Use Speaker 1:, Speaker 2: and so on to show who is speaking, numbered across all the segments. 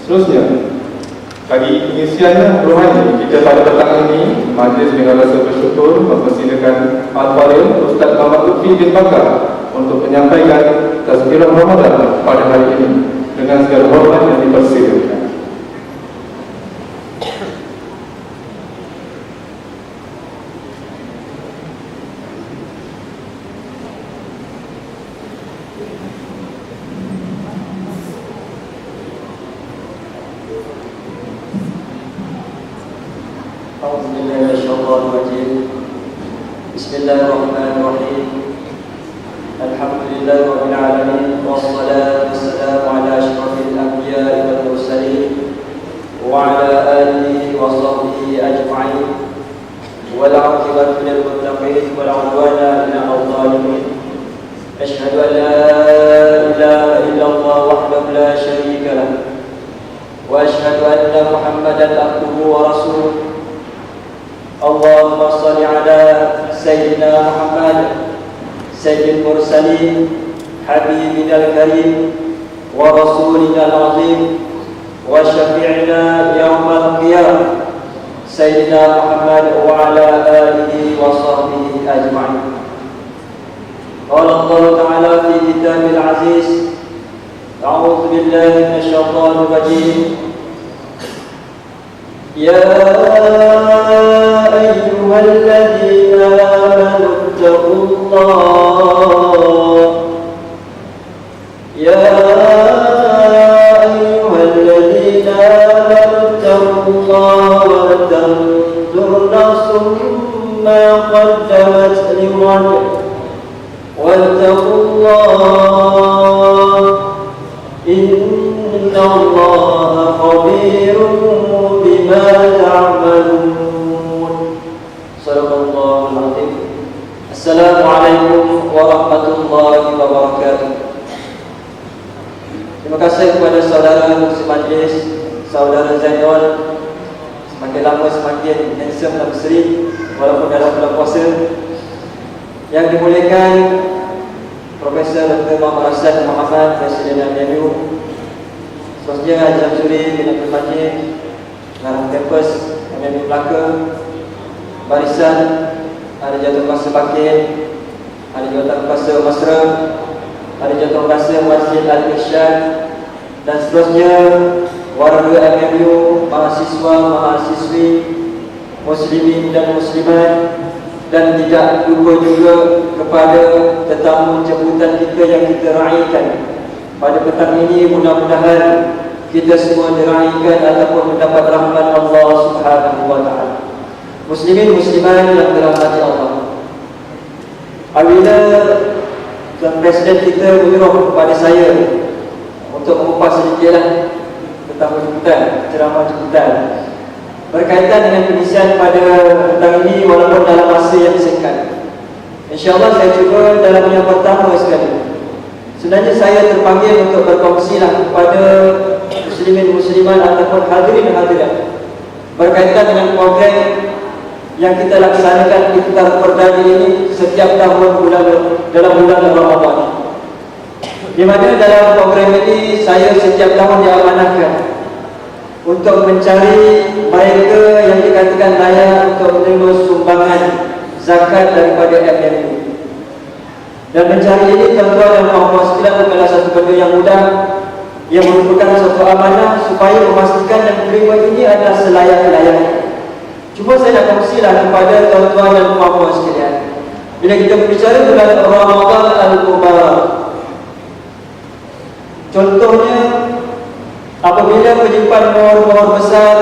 Speaker 1: Seterusnya, bagi pengisian rohani kita pada petang ini, majlis dengan rasa bersyukur mempersilakan Al-Fadhil Ustaz Muhammad Lutfi bin Bakar untuk menyampaikan tazkirah Ramadan pada hari ini dengan segala hormat yang dipersilakan.
Speaker 2: Bismillahirrahmanirrahim. Alhamdulillahi rabbil alamin, wassalatu wassalamu ala asyrafil anbiya'i wal mursalin wa ala alihi wa sahbihi ajma'in. Wal 'aqibatu lil muttaqin wal 'udwana illa 'alal zalimin. Asyhadu an la ilaha illallah wahdahu la syarika lah wa asyhadu anna Muhammadan abduhu wa rasuluh. Allahumma salli ala Sayyidina Muhammad Sayyidil Mursalin Habibina Al-Karim wa Rasulina Al-Azim wa Syafi'ina Yawmal Qiyamah Sayyidina Muhammad wa ala alihi wa sahbihi ajma'in. Qala Allah Ta'ala fi Kitabil Aziz, A'udzu billahi minasy syaithanir rajim. Ya ayyuhalladzina amanu ittaqullah. Ya ayyuhalladzina amanu ittaqullah wa tanzur nafsum ma qaddamat lighad. Wattaqullah, innallaha khabirun bima ta'malun. Shadaqallahul azim. Assalamualaikum warahmatullahi wabarakatuh. Terima kasih kepada saudara Muhsin Majlis, saudara Zainal. Semakin lama semakin handsome dan berseri walaupun dalam bulan puasa. Yang dimuliakan Profesor Dr. Muhammad Rasad Muhammad, Presiden MMU, Seterusnya Haji Amsuri bin Abdul Majid, Ngarang Kampus MMU Melaka, Barisan Ahli Jatuh Kuasa Bakir, Ahli Jawatan Kuasa Masra, Ahli Jatuh Kuasa Masjid Al-Irsyad, dan seterusnya warga MMU, mahasiswa, mahasiswi, muslimin dan muslimat, dan tidak lupa juga kepada tetamu jemputan kita yang kita raikan pada petang ini. Mudah-mudahan kita semua diraikan ataupun mendapat rahmat Allah Subhanahu wa ta'ala. Muslimin muslimat yang dirahmati Allah, apabila Tuan Presiden kita menyuruh kepada saya untuk mengupas sedikitlah tentang jemputan, ceramah jemputan berkaitan dengan pengisian pada petang ini, walaupun dalam masa yang singkat. InsyaAllah saya cuba dalam yang pertama sekali. Sebenarnya saya terpanggil untuk berkongsilah kepada muslimin muslimat ataupun hadirin hadirat berkaitan dengan program yang kita laksanakan iftar perdana ini setiap tahun dalam bulan Ramadan, di mana dalam program ini saya setiap tahun diamanahkan untuk mencari mereka yang dikatakan layak untuk menerima sumbangan zakat daripada MMU. Dan mencari ini tuan-tuan dan puan-puan sekalian bukanlah satu benda yang mudah. Ia merupakan satu amanah supaya memastikan yang menerima ini adalah selayak-layaknya. Cuma saya nak kongsilah kepada tuan-tuan dan puan-puan sekalian, bila kita berbicara bulan Ramadan Al-Mubarak, contohnya apabila penyimpan mohon-mohon besar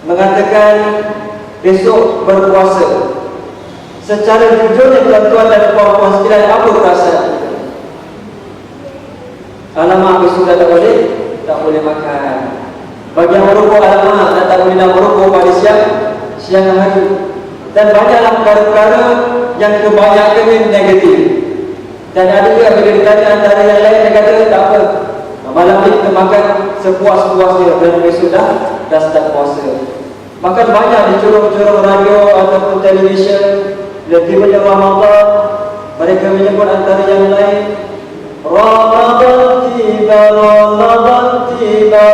Speaker 2: mengatakan besok berpuasa, secara jujurnya tuan-tuan dan puan-puan sekalian, apa perasaan kita? Alamak, besok dah tak boleh makan. Bagi yang merokok, alamak, dah tak boleh nak merokok pada siang hari. Dan banyaklah perkara-perkara yang kebanyakan negatif. Dan ada juga bila ditanya antara yang lain, dia kata tak apa, malam ni kita makan sepuas-puasnya dan besok dah start puasa. Maka banyak di curung-curung radio ataupun televisyen, bila tibanya Ramadan, mereka menyebut antara yang lain, Ramadan tiba, Ramadan tiba,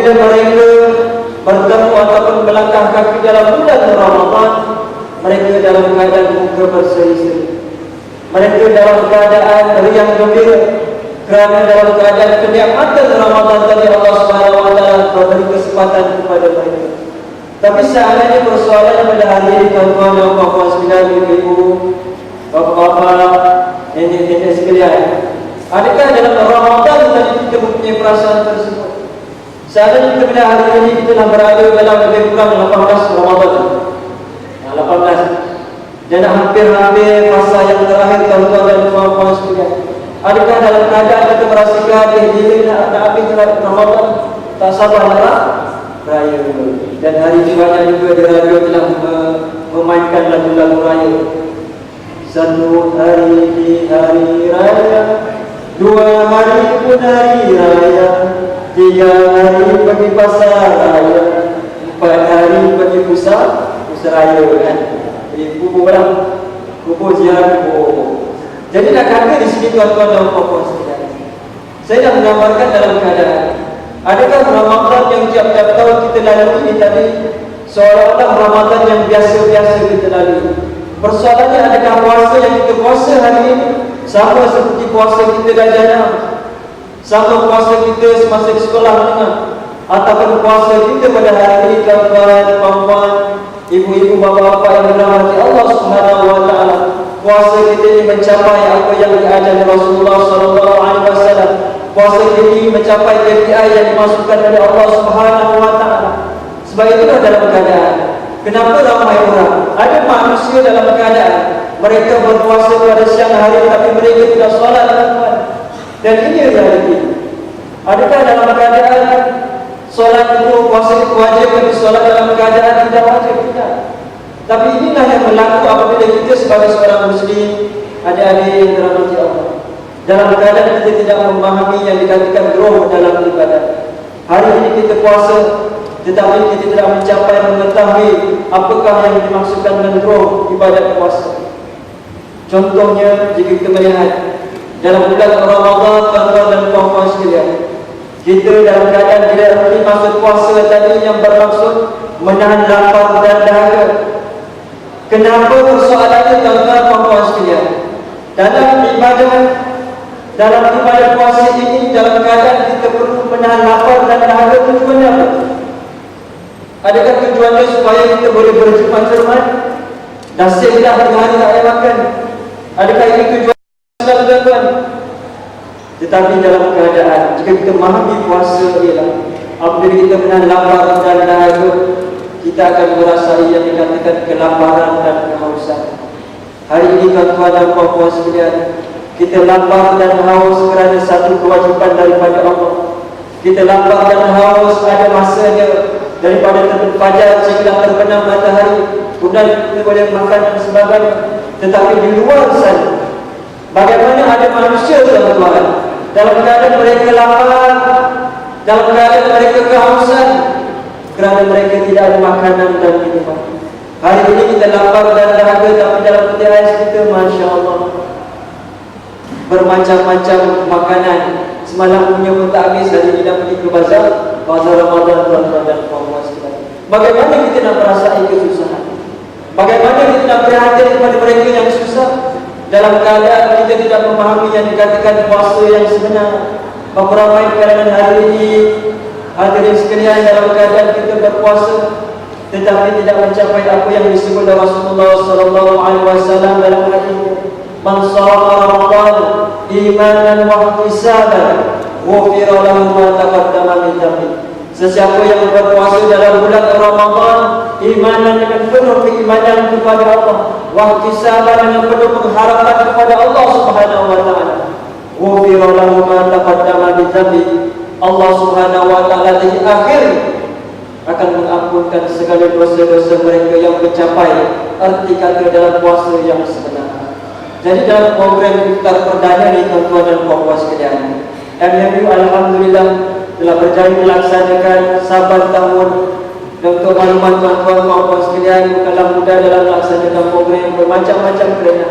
Speaker 2: apabila mereka bertemu ataupun melangkah kaki dalam bulan Ramadan, mereka dalam keadaan muka berseri-seri, mereka dalam keadaan riang gembira, kerana dalam keadaan kenikmatan Ramadan tadi Allah Subhanahu wa taala memberi kesempatan kepada mereka. Tapi seandainya persoalannya pada hari ini, tuan-tuan dan puan-puan sekalian, ibu-ibu, bapak-bapak, nenek-nenek sekalian, adakah dalam Ramadan tadi kita mempunyai perasaan tersebut? Seandainya kita pada hari ini kita telah berada dalam lebih kurang 18 Ramadan, 18, dan hampir-hampir masa yang terakhir, tuan-tuan dan puan-puan sekalian, adakah dalam keadaan kita merasakan diri nak habis Ramadan, tak sabar nak raya? Dan hari ini banyak juga di radio telah memainkan lagu-lagu raya. Satu hari di hari raya, dua hari pun hari raya, tiga hari pergi pasar raya, empat hari pergi pusat raya kan. Jadi kubur berang, kubur ziarah kubur. Jadi nak kata di sini tuan-tuan dan puan-puan sekalian, saya dah menggambarkan dalam keadaan, adakah Ramadan yang tiap-tiap tahun kita lalui ini tadi seolah-olah Ramadan yang biasa-biasa kita lalui? Persoalannya, adakah puasa yang kita puasa hari ini sama seperti puasa kita dah jana, sama puasa kita semasa di sekolah menengah, ataupun puasa kita pada hari ini, tuan-tuan, puan-puan, ibu-ibu, bapa-bapa yang dirahmati Allah Subhanahu wa taala, puasa kita ini mencapai apa yang diajarkan Rasulullah sallallahu alaihi wasallam. Puasa ini mencapai KPI yang dimasukkan oleh Allah Subhanahu wa taala. Sebab itulah dalam keadaan, kenapa ramai orang, ada manusia dalam keadaan mereka berpuasa pada siang hari tapi mereka tidak solat, tuan-tuan. Dan ini realiti. Adakah dalam keadaan solat itu, puasa itu wajib, tapi solat dalam keadaan tidak wajib? Tidak. Tapi inilah yang berlaku apabila kita sebagai seorang Muslim, adik-adik yang dirahmati Allah, dalam keadaan kita tidak memahami yang dikatakan roh dalam ibadat. Hari ini kita puasa, tetapi kita tidak mencapai mengetahui apakah yang dimaksudkan dengan roh ibadat puasa. Contohnya, jika kita melihat dalam bulan Ramadan, tuan-tuan dan puan-puan sekalian, kita dalam keadaan tidak erti maksud puasa tadi yang bermaksud menahan lapar dan dahaga. Kenapa persoalannya, tuan-tuan dan puan-puan sekalian? Dalam ibadah puasa ini, dalam keadaan kita perlu menahan lapar dan dahaga, tujuannya apa? Adakah tujuannya supaya kita boleh berjumpa cermat? Nasib dah tengah hari tak ada makan. Adakah ini tujuan tuan-tuan? Tetapi dalam keadaan, jika kita memahami puasa ialah apabila kita menahan lapar dan dahaga, kita akan merasai yang dikatakan kelaparan dan kehausan. Hari ini tuan-tuan dan puan-puan sekalian, kita lapar dan haus kerana satu kewajiban daripada Allah. Kita lapar dan haus ada masanya, daripada terbit fajar sehingga terbenam matahari, kemudian kita boleh makan dan sebagainya. Tetapi di luar sana, bagaimana ada manusia, tuan-tuan, dalam keadaan mereka lapar, dalam keadaan mereka kehausan, kerana mereka tidak ada makanan dan minuman. Hari ini kita lapar dan dahaga, tapi dalam peti ais kita, Masya Allah, bermacam-macam makanan. Semalam punya pun tak habis, hari ini dah pergi ke bazar Ramadan, tuan-tuan dan puan-puan sekalian. Bagaimana kita nak merasai kesusahan? Bagaimana kita nak prihatin kepada mereka yang susah, dalam keadaan kita tidak memahami yang dikatakan puasa yang sebenar? Beberapa yang kalangan hari ini, hadirin sekalian, dalam keadaan kita berpuasa tetapi tidak mencapai apa yang disebut oleh Rasulullah sallallahu alaihi wasallam dalam hadisnya, man shama Ramadan imanan wa ihtisaban ghufira lahu ma taqaddama min dhanbi. Sesiapa yang berpuasa dalam bulan Ramadan imanan dengan penuh keimanan kepada Allah, wa ihtisaban dengan penuh pengharapan kepada Allah Subhanahu wa taala, ghufira lahu ma taqaddama min dhanbi. Allah Subhanahu wa taala di akhir akan mengampunkan segala dosa-dosa mereka yang mencapai arti kata dalam puasa yang sebenar. Jadi dalam program iftar perdana ni, tuan-tuan dan puan-puan sekalian, MMU alhamdulillah telah berjaya melaksanakan saban tahun. Dan untuk makluman tuan-tuan puan-puan sekalian, bukanlah mudah dalam melaksanakan program bermacam-macam kerana.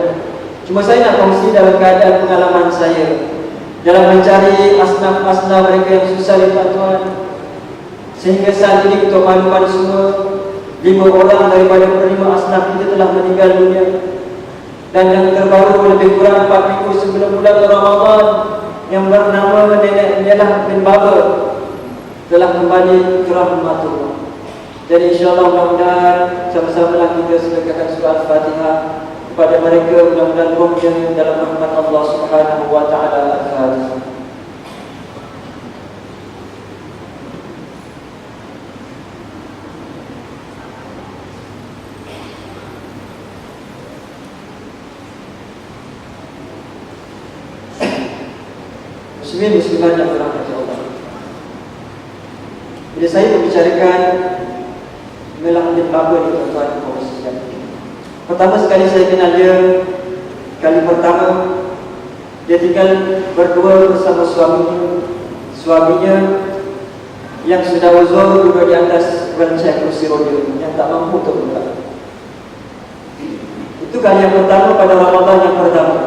Speaker 2: Cuma saya nak kongsi dalam keadaan pengalaman saya dalam mencari asnaf-asnaf mereka yang susah ni, tuan-tuan. Sehingga saat ini kita malukan semua 5 orang daripada penerima asnaf kita telah meninggal dunia. Dan yang terbaru lebih kurang 4 minggu sebelum bulan Ramadan, yang bernama Nenek Nelah bin Baba telah kembali ke rahmatullah. Jadi insyaAllah mudah-mudahan sama-samalah kita sedekahkan surah Al-Fatihah kepada mereka, mudah-mudahan rohnya dalam rahmat Allah Subhanahu wa taala. Al-Fatihah. Muslimin muslimat yang dirahmati Allah. Bila saya membicarakan Nelah bin Baba ni, tuan-tuan dan puan, pertama sekali saya kenal dia, kali pertama dia tinggal berdua bersama suaminya yang sudah uzur, duduk di atas bencana kursi roda yang tak mampu untuk bergerak. Itu kali yang pertama pada Ramadan yang pertama.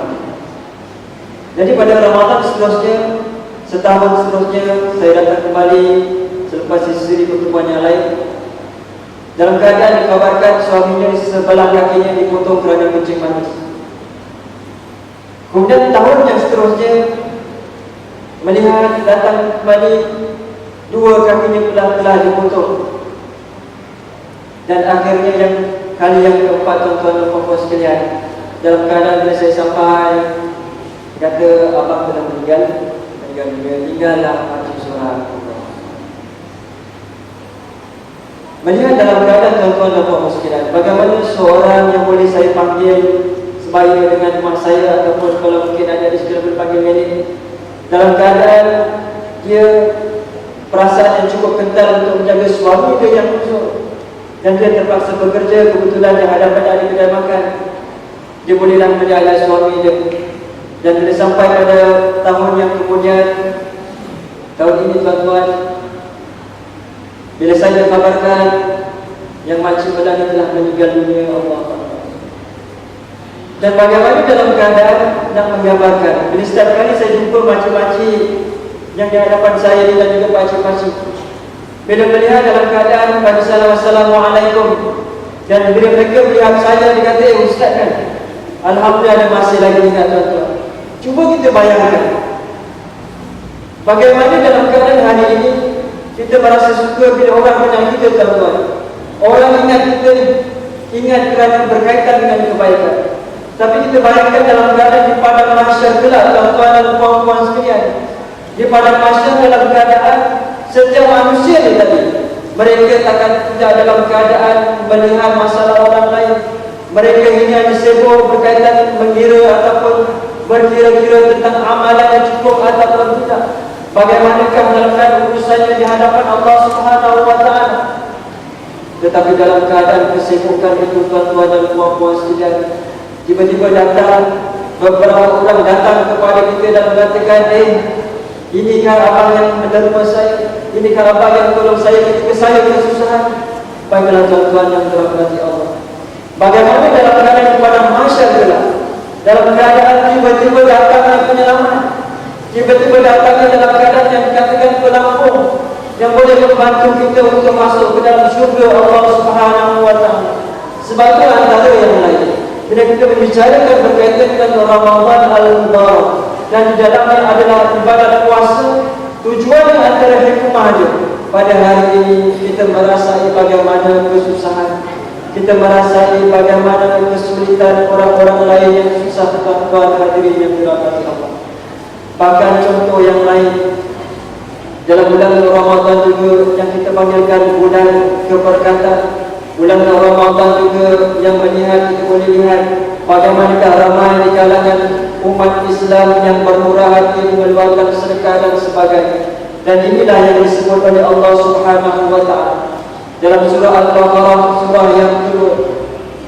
Speaker 2: Jadi pada Ramadan seterusnya, setahun seterusnya, saya datang kembali selepas siri pertemuan yang lain. Dalam keadaan dikabarkan suaminya sebelah kakinya dipotong kerana kencing manis. Kemudian tahun yang seterusnya, melihat datang kembali 2 kakinya pula telah dipotong. Dan akhirnya yang kali yang keempat, tuan-tuan dan puan-puan sekalian, dalam keadaan bila saya sampai, kata abang telah meninggal tinggallah mati surah. Melihat dalam keadaan tuan-tuan dan puan sekalian, bagaimana seorang yang boleh saya panggil sebaya dengan mak saya, ataupun kalau mungkin ada di sekitar berpanggil ini, dalam keadaan dia perasaan yang cukup kental untuk menjaga suami dia yang uzur, dan dia terpaksa bekerja, kebetulan yang hadapan ada kedai makan, dia bolehlah menjaga suami dia. Dan bila sampai pada tahun yang kemudian, tahun ini tuan-tuan, bila saya dikabarkan yang makcik Badani telah meninggal dunia, Allah. Dan bagaimana dalam keadaan nak menggambarkan, bila setiap kali saya jumpa makcik-makcik yang di hadapan saya dan juga pakcik-pakcik, bila melihat dalam keadaan bagi salam assalamualaikum, dan bila mereka melihat saya, dia kata, ustaz kan, alhamdulillah masih lagi ingat tuan-tuan. Cuba kita bayangkan bagaimana dalam keadaan hari ini kita merasa suka bila orang kenal kita, tuan-tuan. Orang ingat kita ni, ingat kerana berkaitan dengan kebaikan. Tapi kita bayangkan dalam keadaan di padang mahsyar kelak, tuan-tuan dan puan-puan sekalian, di padang mahsyar dalam keadaan setiap manusia ni tadi, mereka takkan tidak dalam keadaan melihat masalah orang lain. Mereka ini hanya sibuk berkaitan mengira ataupun berkira-kira tentang amalan yang cukup ataupun tidak. Bagaimanakah dalam urusannya di hadapan Allah Subhanahu wa taala. Tetapi dalam keadaan kesibukan itu, tuan-tuan dan puan-puan sekalian, tiba-tiba datang beberapa orang datang kepada kita dan mengatakan, inikah abang yang menerima saya, inikah abang yang tolong saya ketika saya kesusahan. Baiklah tuan-tuan yang dirahmati Allah, bagaimana dalam keadaan pada mahsyar kelak, dalam keadaan tiba-tiba datangnya penyelamat, tiba-tiba datangnya dalam keadaan yang dikatakan pelampung yang boleh membantu kita untuk masuk ke dalam syurga Allah Subhanahu wa taala. Sebab itu antara yang lain, bila kita membicarakan berkaitan dengan Ramadan al-Mubarak, dan di dalamnya adalah ibadat puasa, tujuannya antara hikmahnya pada hari ini kita merasai bagaimana kesusahan, kita merasai bagaimana kesulitan orang-orang lain yang susah, tuan-tuan hadirin yang dirahmati Allah. Bahkan contoh yang lain, dalam bulan Ramadan juga yang kita panggilkan bulan keberkatan, bulan Ramadan juga yang melihat, kita boleh lihat bagaimana ramai di kalangan umat Islam yang bermurah hati mengeluarkan sedekah dan sebagainya. Dan inilah yang disebut oleh Allah Subhanahu wa taala dalam surah Al-Baqarah, surah yang kedua,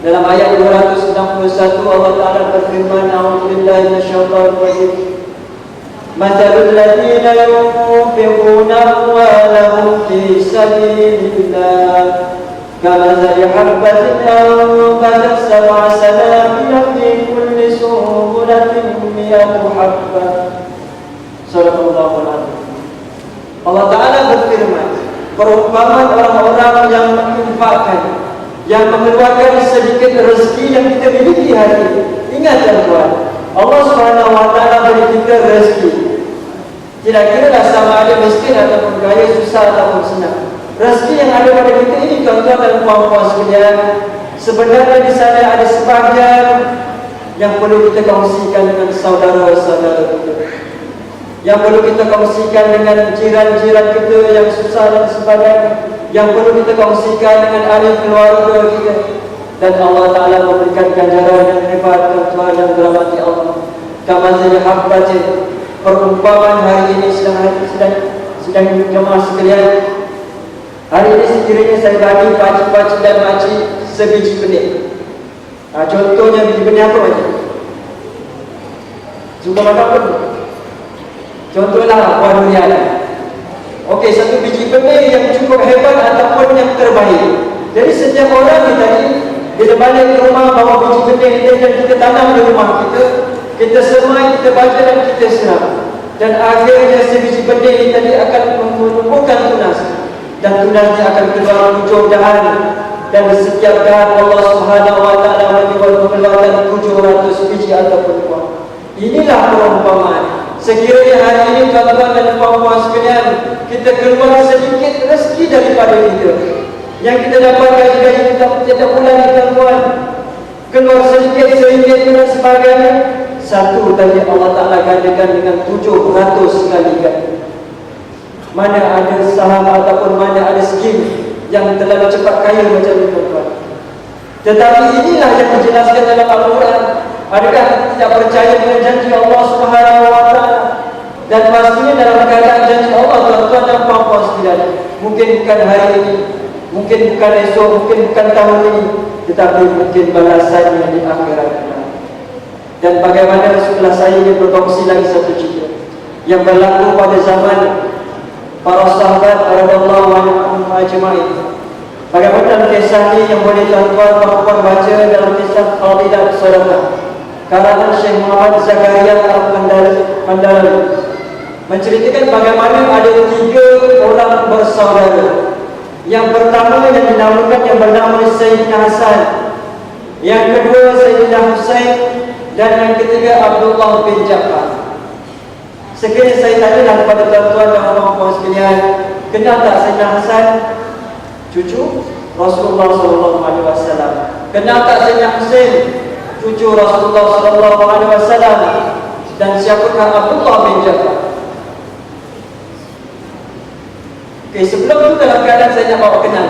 Speaker 2: dalam ayat 261, Allah Taala berfirman, a'udzubillahi minasyaitonir rajim, mathalul ladzina yunfiquna amwalahum fi sabilillah kamathali habbatin anbatat sab'a sanabila fi kulli sunbulatin mi'atu habbah. Sadaqallahul azim. Allah Taala berfirman, perumpamaan orang-orang yang menginfakkan, yang mengeluarkan sedikit rezeki yang kita miliki hari ini. Ingat tuan-tuan, Allah Subhanahu Wa Taala beri kita rezeki. Tidak kira sama ada miskin ataupun kaya, susah ataupun senang. Rezeki yang ada pada kita ini, tuan-tuan dan puan-puan sekalian, sebenarnya di sana ada sebahagian yang perlu kita kongsikan dengan saudara-saudara kita, yang perlu kita kongsikan dengan jiran-jiran kita yang susah dan sebagainya, yang perlu kita kongsikan dengan ahli keluarga kita. Dan Allah Ta'ala memberikan ganjaran yang hebat, tuan-tuan yang dirahmati Allah. Kama zali habbatin, perumpamaan hari ini sedang jemaah sekalian. Hari ini sekiranya saya bagi pakcik-pakcik dan makcik sebiji benih. Contohnya biji benih apa macam? Suka makan apa? Contohlah buah durian. Okey, satu biji benih yang cukup hebat ataupun yang terbaik. Jadi setiap orang ni tadi, bila balik ke rumah bawa biji benih ini dan kita tanam di rumah kita, kita semai, kita baca dan kita serap. Dan akhirnya sebiji benih ini tadi akan menumbuhkan tunas. Dan tunasnya akan keluar hujung dahan. Dan setiap dahan Allah Subhanahu Wa Taala mengeluarkan 700 biji ataupun buah. Inilah perumpamaan. Sekiranya hari ini tuan-tuan dan puan-puan sekalian, kita keluar sedikit rezeki daripada kita, yang kita dapatkan gaji kita setiap bulan ni tuan-tuan, keluar sedikit RM1 dan sebagainya, satu tadi Allah Ta'ala gandakan dengan 700 kali ganda. Mana ada saham ataupun mana ada skim yang terlalu cepat kaya macam itu tuan-tuan. Tetapi inilah yang dijelaskan dalam Al-Quran. Adakah tidak percaya dengan janji Allah Subhanahu Wa Taala? Dan pastinya dalam keadaan janji Allah, tuan-tuan dan puan-puan sekalian, mungkin bukan hari ini, mungkin bukan esok, mungkin bukan tahun ini, tetapi mungkin balasannya di akhirat. Dan bagaimana setelah saya ini berkongsi lagi satu cerita yang berlaku pada zaman para sahabat radhiyallahu anhum ajma'in. Bagaimana dalam kisah ini yang boleh tuan-tuan puan-puan baca dalam kisah Fadilah Sedekah karangan Syekh Muhammad Zakaria Al-Mandalawi, menceritakan bagaimana ada 3 orang bersaudara. Yang pertama yang dinamakan yang bernama Sayyidina Hasan, yang kedua Sayyidina Husain, dan yang ketiga Abdullah bin Ja'far. Sekiranya saya tanyalah kepada tuan-tuan dan puan-puan sekalian, kenal tak Sayyidina Hasan? Cucu Rasulullah SAW. Kenal tak Sayyidina Husain? Cucu Rasulullah SAW. Dan siapakah Abdullah bin Ja'far? Okey, sebelum itu dalam keadaan saya nak bawa kenal,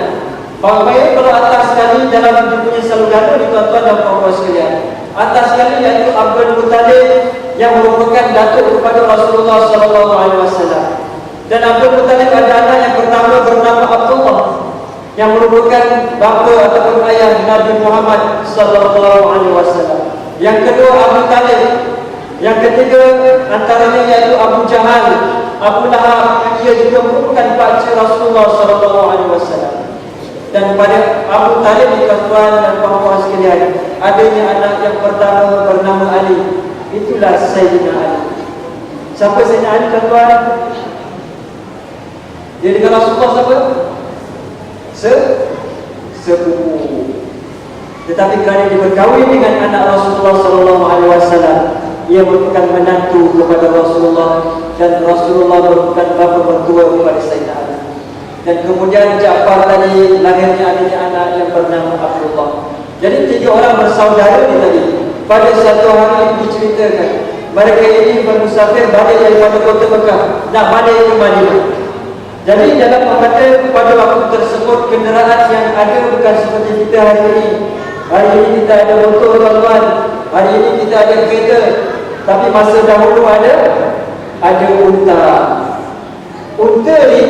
Speaker 2: bahawa kalau atas sekali dalam dunia salugado di tuan-tuan dan puan-puan sekalian, atas sekali iaitu Abdul Muttalib yang merupakan datuk kepada Rasulullah SAW. Dan Abdul Muttalib ada anak yang pertama bernama Abdullah, yang merupakan bapa ataupun ayah Nabi Muhammad SAW. Yang kedua Abu Talib. Yang ketiga antaranya iaitu Abu Jahal, Abu Lahab, yang ia juga merupakan pakcik Rasulullah SAW. Dan pada Abu Talib ni tuan-tuan dan puan-puan sekalian, adanya anak yang pertama bernama Ali. Itulah Sayyidina Ali. Siapa Sayyidina Ali tuan-tuan? Dia dengan Rasulullah siapa? Sepupu. Tetapi kerana dia berkahwin dengan anak Rasulullah SAW, ia merupakan menantu kepada Rasulullah, dan Rasulullah merupakan bapa mertua kepada Sayyidina Ali. Dan kemudian Ja'far tadi lahirnya adanya anak yang bernama Abdullah. Jadi 3 orang bersaudara ni tadi. Pada satu hari diceritakan, mereka ini bermusafir balik daripada kota Mekah nak balik ke Madinah. Jadi dalam kata pada waktu tersebut kenderaan yang ada bukan seperti kita hari ini. Hari ini kita ada motor tuan-tuan, hari ini kita ada kereta. Tapi masa dahulu ada unta. Unta ni,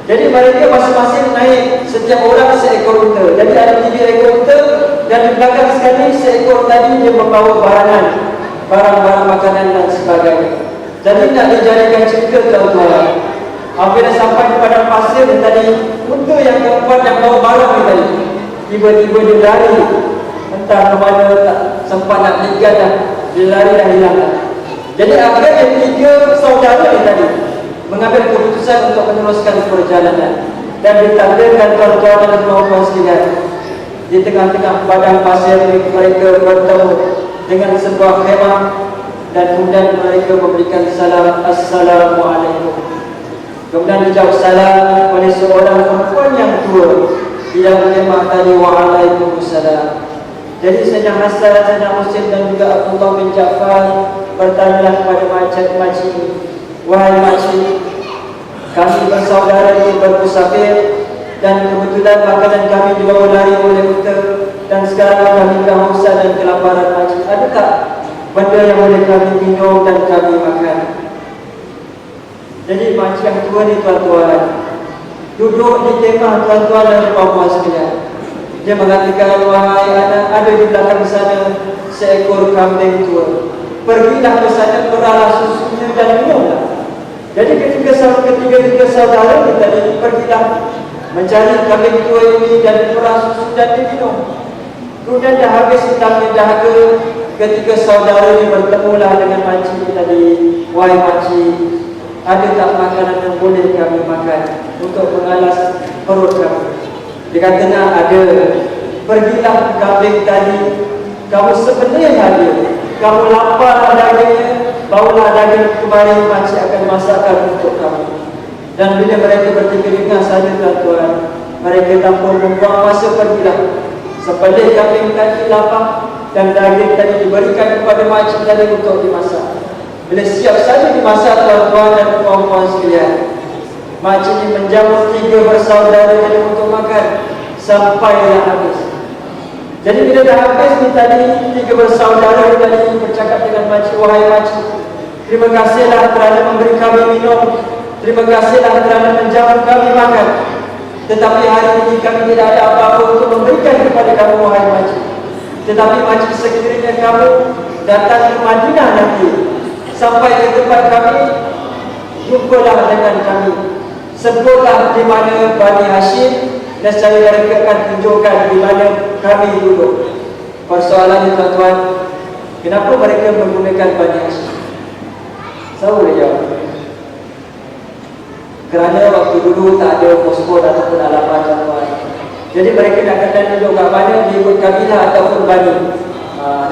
Speaker 2: jadi mereka masing-masing naik setiap orang seekor unta. Jadi ada 3 ekor unta, dan di belakang sekali seekor tadi dia membawa barang-barang makanan dan sebagainya. Jadi nak dijadikan cerita tuan-tuan, apabila sampai kepada pasir tadi, unta yang keempat yang bawa barang ni tadi, tiba-tiba dia lari, entah ke mana, tak sempat nak ligat dah, dia lari dah hilang. Jadi akhirnya 3 saudara ni tadi mengambil keputusan untuk meneruskan perjalanan. dan ditakdirkan tuan-tuan dan puan-puan sekalian, di tengah-tengah padang pasir mereka bertemu dengan sebuah khemah dan kemudian mereka memberikan salam, Assalamualaikum. Kemudian dijawab salam oleh seorang perempuan yang tua di dalam khemah tadi, Waalaikumsalam. Jadi Sayyidina Hasan, Sayyidina Husain dan juga Abdullah bin Ja'far bertanyalah kepada makcik, wahai makcik, kami bersaudara ini bermusafir dan kebetulan makanan kami dibawa lari oleh unta dan sekarang kami kehausan dan kelaparan makcik. Ada tak benda yang boleh kami minum dan kami makan? Jadi makcik yang tua ni tuan-tuan duduk di kemah tuan-tuan dan puan-puan sekalian. Dia mengatakan, wahai anak, ada di belakang sana seekor kambing tua. Pergilah ke sana, beralah susunya dan minumlah. Jadi ketiga saudara kita ini pergilah mencari kambing tua ini dan berah susu dan diminum. Kemudian dah habis hitamnya dahaga, ketiga saudara ini bertemulah dengan makcik tadi. Wahai makcik, ada tak makanan yang boleh kami makan untuk mengalas perut kami? Dia kata, nak ada. Pergilah kambing tadi, kamu sebenarnya ada, kamu lapar dagingnya, bawalah daging kembali, makcik akan masakkan untuk kamu. Dan bila mereka bertiga dengar saja tuan-tuan, mereka tanpa membuang masa pergilah. Sepelih kambing tadi lapar dan daging tadi diberikan kepada makcik tadi untuk dimasak. Bila siap saja dimasak tuan-tuan dan puan-puan sekalian, makcik ini menjamu tiga bersaudara tadi untuk makan sampailah habis. Jadi bila dah habis ni tadi, tiga bersaudara tadi bercakap dengan makcik, wahai makcik, terima kasihlah kerana memberi kami minum, terima kasihlah kerana menjamu kami makan. Tetapi hari ini kami tidak ada apa-apa untuk memberikan kepada kamu, wahai makcik. Tetapi makcik, sekiranya kamu datang ke Madinah nanti, sampai ke tempat kami, jumpalah dengan kami, sebutlah di mana Bani Hashim, dan saya akan tunjukkan di mana kami duduk. Persoalannya tuan-tuan, kenapa mereka menggunakan Bani Hashim? Saya boleh jawab. Kerana waktu dulu tak ada pospor ataupun alamat tuan-tuan. Jadi mereka nak kena tunjuk kat mana dia ikut kabilah ataupun Bani.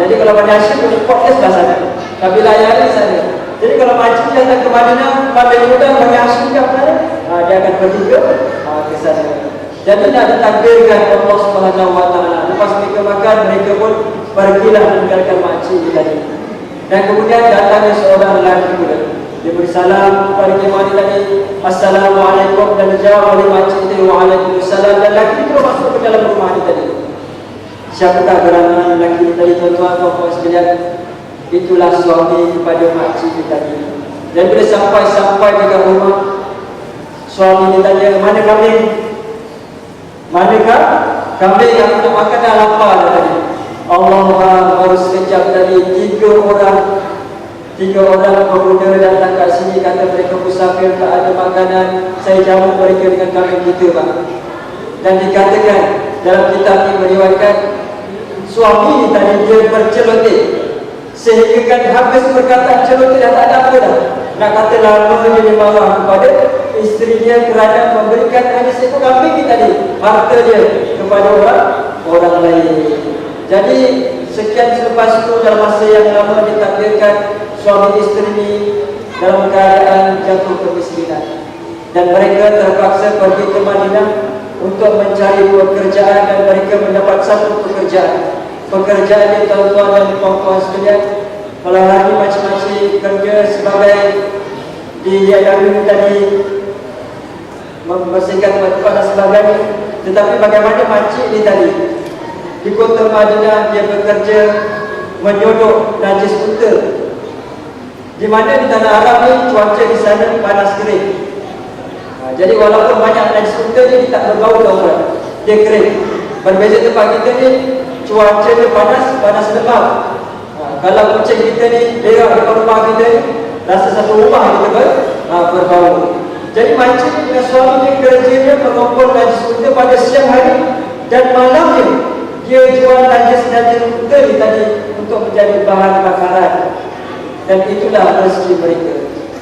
Speaker 2: Jadi kalau Bani Hashim ikut sebelah sana, kabilah yang ada di sana. Jadi kalau makcik datang ke Madinah, pada mudah Bani Hashim kat mana, dia akan pergi ke sana. Jadi nak ditakdirkan Allah Subhanahu Wa Taala. Lepas mereka makan, mereka pun pergilah meninggalkan makcik tadi. Dan kemudian datangnya seorang lelaki pula. Dia beri salam kepada kemah tadi, Assalamualaikum, dan dijawab oleh makcik tadi, Waalaikumsalam. Dan lelaki itu masuk ke dalam rumah dia tadi. Siapakah gerangan lelaki tadi tuan-tuan puan-puan sekalian? Itulah suami kepada makcik tadi. Dan bila sampai dekat rumah, suami dia tanya, mana kambing? Manakah kambing yang untuk makan dah lapar tadi? Allah baru sekejap tadi tiga orang pemuda datang kat sini, kata mereka musafir, tak ada makanan, saya jamu mereka dengan kambing kita, bang. Dan dikatakan dalam kitab ini meriwayatkan suami ni tadi dia berceloteh sehingga kan habis perkataan celoteh dah tak ada apa dah. Nak kata lama dia marah kepada isterinya kerana memberikan hanya seekor kambing tadi, harta dia kepada orang lain. Jadi sekian selepas itu, dalam masa yang lama ditakdirkan suami isteri ini dalam keadaan jatuh kemiskinan, dan mereka terpaksa pergi ke Madinah untuk mencari pekerjaan, dan mereka mendapat satu pekerjaan. Pekerjaan ini tuan-tuan dan puan-puan sekalian, kalau hari macam-macam kerja sebagai di Yayamin tadi, membersihkan tempat-tempat dan sebagainya. Tetapi bagaimana makcik ni tadi di kota Madinah, dia bekerja menyodok najis unta, di mana di tanah Arab ni cuaca di sana panas kering. Jadi walaupun banyak najis unta ni, dia tak berbau tuan-tuan, dia kering. Berbeza tempat kita ni, cuaca dia panas lembab. Kalau kucing kita ni berak dekat rumah kita ni, rasa satu rumah kita berbau. Jadi makcik dengan suami dia kerjanya mengumpul najis unta pada siang hari, dan malamnya dia jual najis unta ni tadi untuk menjadi bahan bakaran. Dan itulah rezeki mereka.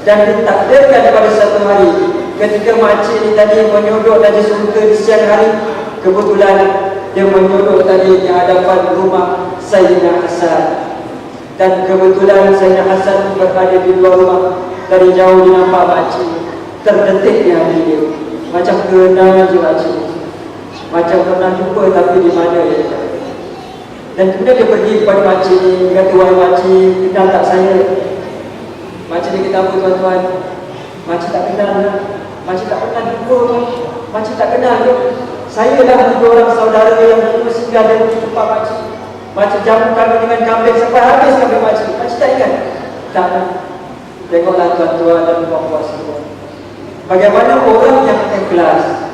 Speaker 2: Dan ditakdirkan pada satu hari ketika makcik ni tadi menyodok dari surga di siang hari, kebetulan dia menyodok tadi di hadapan rumah Sayyidina Hasan. Dan kebetulan Sayyidina Hasan berada di luar rumah. Dari jauh dia nampak makcik, terdetik di hati dia, macam kenal je makcik, macam pernah jumpa tapi di mana dia. Dan kemudian dia pergi kepada makcik ni, kata, "Wahai makcik, kenal tak saya?" Makcik ni kata, "Apa tuan-tuan?" "Makcik tak kenal lah. Makcik tak pernah jumpa. Makcik tak kenal ke? Saya lah 3 orang saudara yang dulu singgah dari tempat makcik. Makcik jamu kami dengan kambing sampai habis kambing makcik. Makcik tak ingat?" "Tak." Tengoklah tuan-tuan dan puan-puan semua, bagaimana orang yang ikhlas,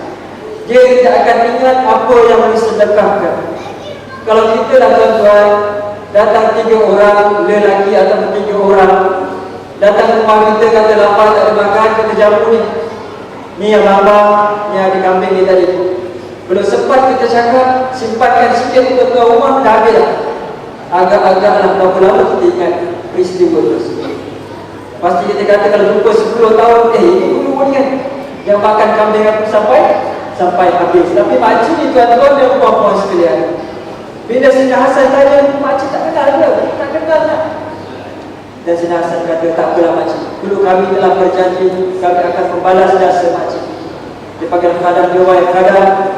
Speaker 2: dia tidak akan ingat apa yang disedekahkan. Kalau kita lah tuan-tuan, datang 3 orang lelaki atau 3 orang datang ke rumah kita, kata lapar tak ada makan, kita jamu ni yang lapar, ni ada kambing ni tadi. Belum sempat kita cakap, simpankan sikit untuk tuan rumah, dah habis lah. Agak-agak lah berapa lama kita ingat peristiwa tersebut. Pasti kita kata kalau jumpa 10 tahun, ini dulu pun kan yang makan kambing aku sampai habis. Tapi makcik ni tuan-tuan dan puan-puan sekalian, bila Sayyidina Hasan tanya, "Makcik tak kenal ke?" "Tak kenal lah." Dan Sayyidina Hasan kata, "Tak apalah makcik, dulu kami telah berjanji kami akan membalas jasa makcik." Dia panggil kadang dia, "Wahai kadang,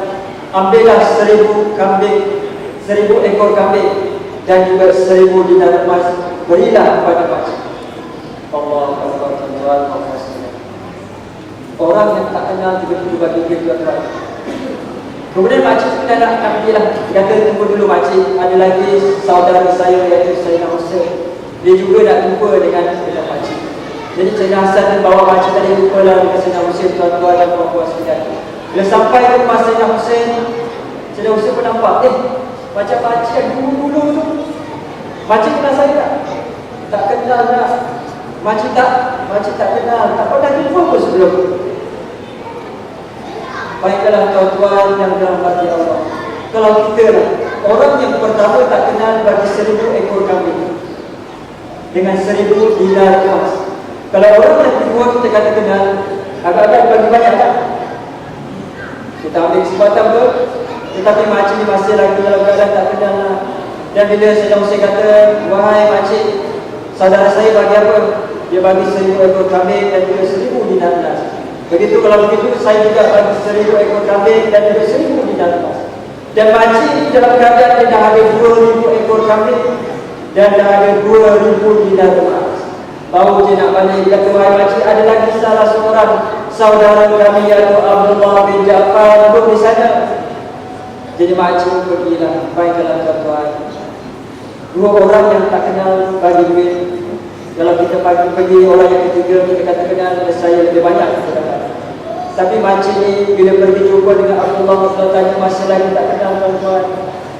Speaker 2: ambillah 1000 kambing, 1000 ekor kambing dan juga 1000 dinar emas, berilah kepada makcik." Allah Akbar, tuan-tuan, orang yang tak kenal tiba-tiba bagi dia tuan-tuan. Kemudian makcik pun dah nak ambil lah. Dia kata, "Tunggu dulu makcik, ada lagi saudara saya iaitu Sayyidina Husain. Dia juga nak jumpa dengan makcik." Jadi Sayyidina Hasan bawa makcik tadi jumpa lah dengan Sayyidina Husain, tuan-tuan dan puan-puan sekalian. Bila sampai ke rumah Sayyidina Husain, Sayyidina Husain pun nampak, macam makcik yang dulu-dulu tu. "Makcik kenal saya tak?" "Tak kenal tak." Makcik tak kenal, tak pernah jumpa pun sebelum. Baiklah tuan-tuan yang dirahmati Allah, kalau kita lah orang yang pertama tak kenal bagi 1000 ekor kambing dengan 1000 dinar emas, kalau orang yang kedua kita kata kenal, agak-agak bagi banyak tak? Kita ambil kesempatan tu. Tetapi makcik ni masih lagi dalam keadaan tak kenal lah. Dan bila Sayyidina Husain kata, "Wahai makcik, saudara saya bagi apa?" Dia bagi 1000 ekor kambing dan juga 1000 dinar emas. Begitu, kalau begitu saya juga bagi 1000 ekor kambing dan juga 1000 dinar emas. Dan makcik ini dalam keadaan dia dah ada 2000 ekor kambing dan dah ada 2000 dinar emas. Baru dia nak balik, kata, "Wahai makcik, ada lagi salah seorang saudara kami iaitu Abdullah bin Ja'far duduk di sana." Jadi makcik pergilah. Baiklah tuan-tuan, 2 orang yang tak kenal bagi duit. Kalau kita pergi orang yang ketiga, kita kata kenal, saya lebih banyak kita kata. Tapi makcik ni bila pergi jumpa dengan Abdullah, kalau tanya masih lagi tak kenal tuan-tuan,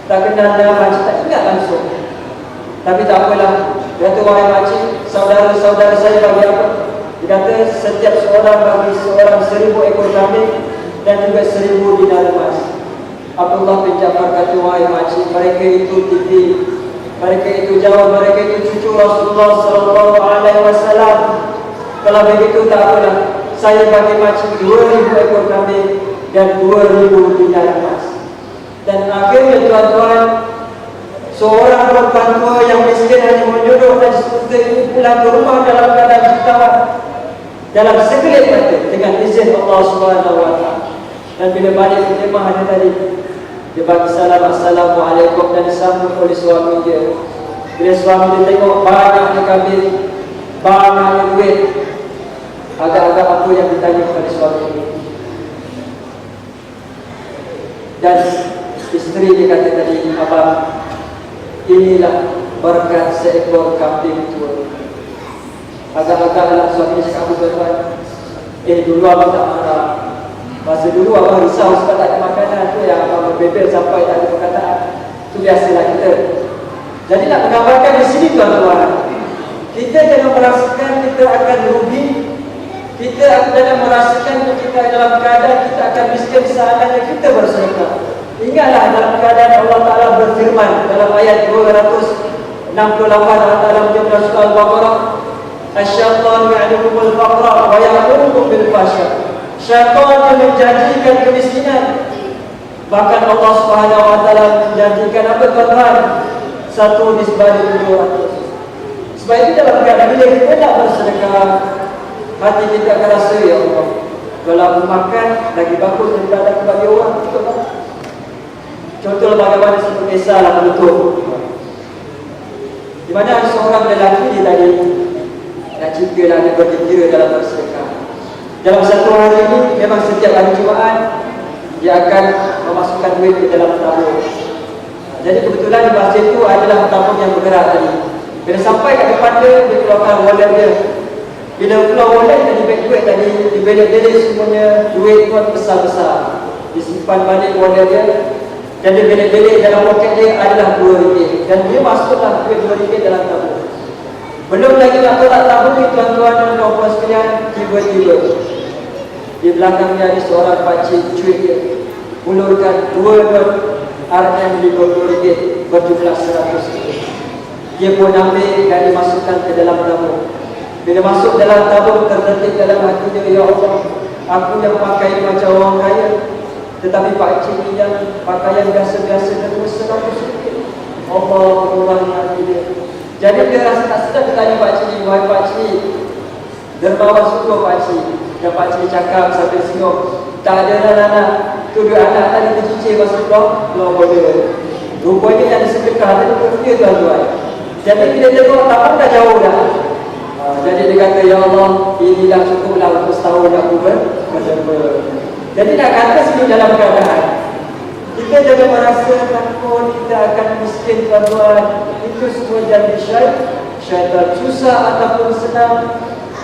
Speaker 2: tak kenal dah, makcik tak ingat langsung. Tapi tak apalah. Dia kata, "Wahai makcik, saudara-saudara saya bagi apa?" Dia kata, "Setiap seorang bagi seorang 1000 ekor kambing dan juga 1000 dinar emas." Abdullah bin Ja'far kata, "Wahai makcik, mereka itu titi, mereka itu jauh, mereka itu cucu Rasulullah SAW. Kalau begitu tak apalah, saya bagi makcik 2000 ekor kambing dan 2000 dinar emas." Dan akhirnya tuan-tuan, seorang perempuan tua yang miskin hanya menyuruh dan seperti ini pulang ke rumah dalam keadaan jutawan, dalam sekelip mata dengan izin Allah SWT. Dan bila balik ke rumah tadi, dia bagi salam, "Assalamualaikum," dan disambut oleh suami dia. Bila suami dia tengok banyaknya kambing, banyaknya duit, agak-agak apa yang ditanya kepada suami ini. Dan isteri dia kata tadi, "Abang, inilah berkat seekor kambing tua." Agak-agaklah suami dia cakap, "Apa tuan-tuan? Dulu abang tak marah. Masa dulu abang risau sebab tak ada makanan, tu yang abang berbebel sampai tak ada perkataan. Itu biasalah kita." Jadi nak menggambarkan di sini tuan-tuan, kita jangan merasakan kita akan rugi, kita jangan merasakan kita dalam keadaan kita akan miskin seandainya kita bersedekah. Ingatlah dalam keadaan Allah Ta'ala berfirman dalam ayat 268 Allah Ta'ala menjawab surah Al-Baqarah, "Asy-syaitanu ya'idukumul faqra wa ya'murukum bil fahsya Syaitan menjanjikan kemiskinan. Bahkan Allah Subhanahu wa taala menjanjikan apa tuan-tuan? 1:200. Sebab itu dalam keadaan bila kita nak bersedekah, hati kita akan rasa, ya Allah, kalau aku makan lagi bagus daripada aku bagi orang. Betul tak? Contoh bagaimana satu kisah lah menutup, di mana ada seorang lelaki dia tadi nak cerita lah, dia bergembira dalam bersedekah. Dalam satu hari ini, memang setiap hari Jumaat dia akan memasukkan duit ke dalam tabung. Jadi kebetulan di masjid itu adalah tabung yang bergerak tadi. Bila sampai kat depan dia, dia keluarkan wallet dia. Bila keluar wallet tadi, beg duit tadi, dibelik-belik semuanya, duit tuan besar-besar. Disimpan balik wallet dia. Dan dia belik-belik dalam poket dia adalah RM2. Dan dia masuklah duit RM2 dalam tabung. Belum lagi nak tolak tabung ni, tuan-tuan dan puan-puan sekalian, tiba-tiba di belakangnya ada seorang pakcik cuit dia hulurkan 2 not RM50 berjumlah RM100. Dia pun ambil dan dimasukkan ke dalam tabung. Bila masuk dalam tabung, terdetik dalam hati dia, ya Allah, aku yang pakai macam orang kaya, tetapi pakcik ni yang pakaian biasa-biasa terus RM100. Allah mengurangi hati dia. Jadi dia rasa tak sedap, dia tanya pakcik ni, wahai pakcik, dermawan syukur pakcik. Dan pakcik cakap sambil senyum, tak ada anak-anak, tu dua anak tadi tercicir masuk keluar border. Rupanya yang disedekah tadi dia tuan-tuan. Jadi bila dia tengok tabung dah jauh dah. Jadi dia kata, ya Allah, inilah cukuplah untuk setahun aku berderma. Jadi nak kata sini dalam keadaan kita jangan merasa takut kita akan miskin, tuan-tuan. Itu semua janji syaitan. Susah ataupun senang,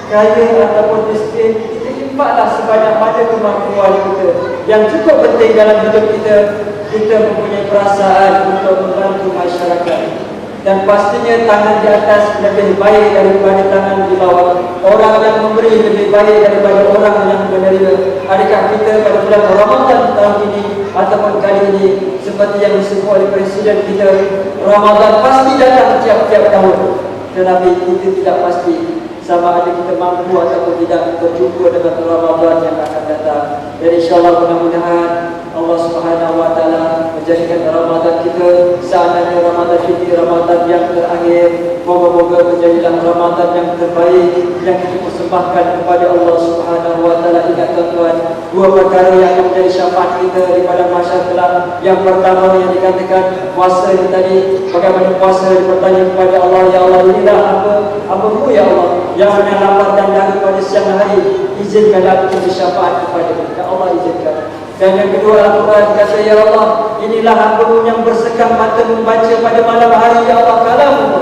Speaker 2: kaya ataupun miskin, kita infaklah sebanyak mana kemampuan kita. Yang cukup penting dalam hidup kita, kita mempunyai perasaan untuk membantu masyarakat. Dan pastinya tangan di atas lebih baik daripada tangan di bawah. Orang yang memberi lebih baik daripada orang yang menerima. Adakah kita pada bulan Ramadan tahun ini ataupun kali ini, seperti yang disebut oleh Presiden kita, Ramadan pasti datang tiap-tiap tahun, tetapi kita tidak pasti sama ada kita mampu ataupun tidak berjumpa dengan Ramadan yang akan datang. Dan insyaAllah mudah-mudahan Allah Subhanahu wa taala menjadikan Ramadan kita seandainya Ramadan ini Ramadan yang terakhir. Moga-moga menjadilah Ramadan yang terbaik yang kita persembahkan kepada Allah Subhanahu wa taala. Ingat tuan-tuan, 2 perkara yang akan menjadi syafaat kita di pada mahsyar kelak. Yang pertama yang dikatakan puasa ini tadi, bagaimana puasa bertanya kepada Allah, ya Allah, inilah apa-Mu ya Allah yang mana lapar dan dahaga pada siang hari, izinkanlah aku bersyafaat kepada-Mu. Ya Allah, izinkan. Dan yang kedua, Al-Quran kata, ya Allah, inilah hamba-Mu yang bersekam mata membaca pada malam hari, ya Allah, kalam-Mu,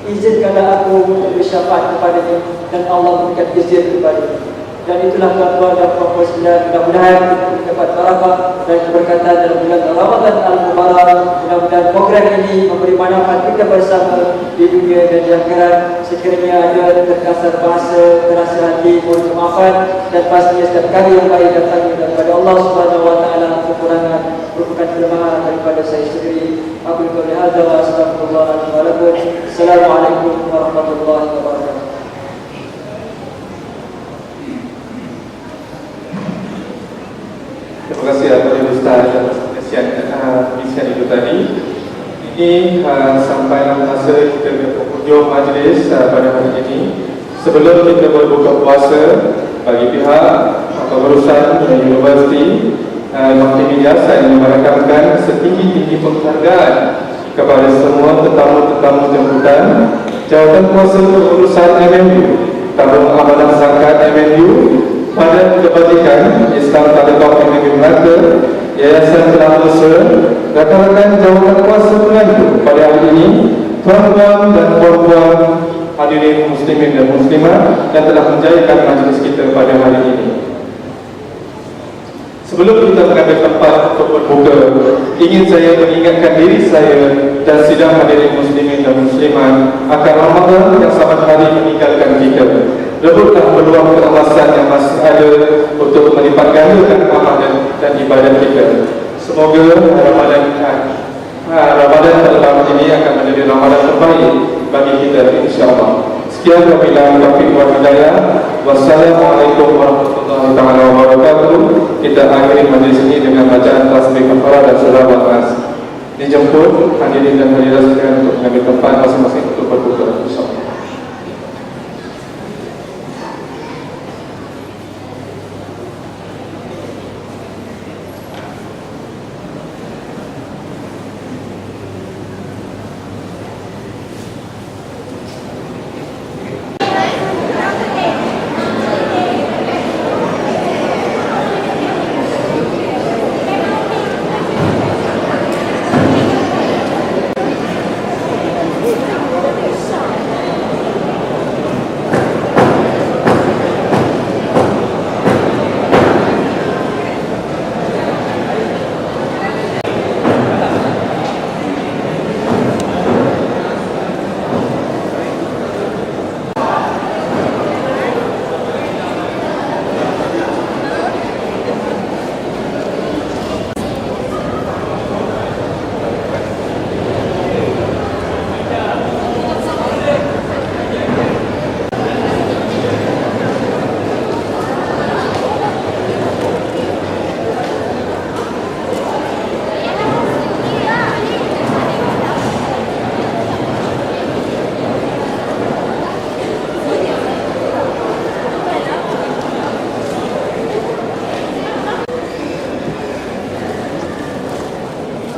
Speaker 2: izinkanlah aku untuk bersyafaat kepada-Mu. Dan Allah memberikan izin kepada-Mu. Dan itulah tuan-tuan dan puan-puan sekalian, mudah-mudahan kita dapat barakah dan keberkatan dalam bulan Ramadan Al-Mubarak. Mudah-mudahan program ini memberi manfaat kita bersama di dunia dan di akhirat. Sekiranya ada terkasar bahasa, terasa hati, mohon kemaafan. Dan pastinya setiap kali yang baik datangnya daripada Allah Subhanahu wa taala, kekurangan merupakan kelemahan daripada saya sendiri. Aku qul hadza wa astaghfirullah wa lakum. Assalamualaikum warahmatullahi wabarakatuh.
Speaker 1: Terima kasih kepada Ustaz atas kesian itu tadi. Ini sampailah masa kita ke penghujung majlis pada hari ini. Sebelum kita berbuka puasa, bagi pihak pengurusan Universiti Imam Tirmizi, saya ingin merakamkan setinggi-tinggi penghargaan kepada semua tetamu-tetamu jemputan Jawatan Kuasa Pengurusan MMU, Tabung Amalan Zakat MMU, Badan Kebajikan Islam Tadakau MMU Melaka, Yayasan Telah Usaha, rakan-rakan Jawatan Kuasa Pengandu pada hari ini, tuan-tuan dan puan-puan hadirin muslimin dan muslimat yang telah menjayakan majlis kita pada hari ini. Sebelum kita mengambil tempat untuk berbuka, ingin saya mengingatkan diri saya dan sidang hadirin muslimin dan muslimat akan Ramadan yang sangat hari meninggalkan kita. Rebutlah peluang keemasan yang masih ada untuk melipat gandakan amal dan ibadat kita. Semoga Ramadan tahun ini akan menjadi Ramadan terbaik bagi kita, insyaAllah. Sekian wabillahi taufiq wal hidayah. Wassalamualaikum warahmatullahi wabarakatuh. Kita akhiri majlis ini dengan bacaan tasbih kafarah dan selawat nas. Dijemput hadirin dan hadirat sekalian untuk mengambil tempat masing-masing untuk berbuka. Insyaallah.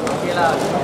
Speaker 2: Okeylah.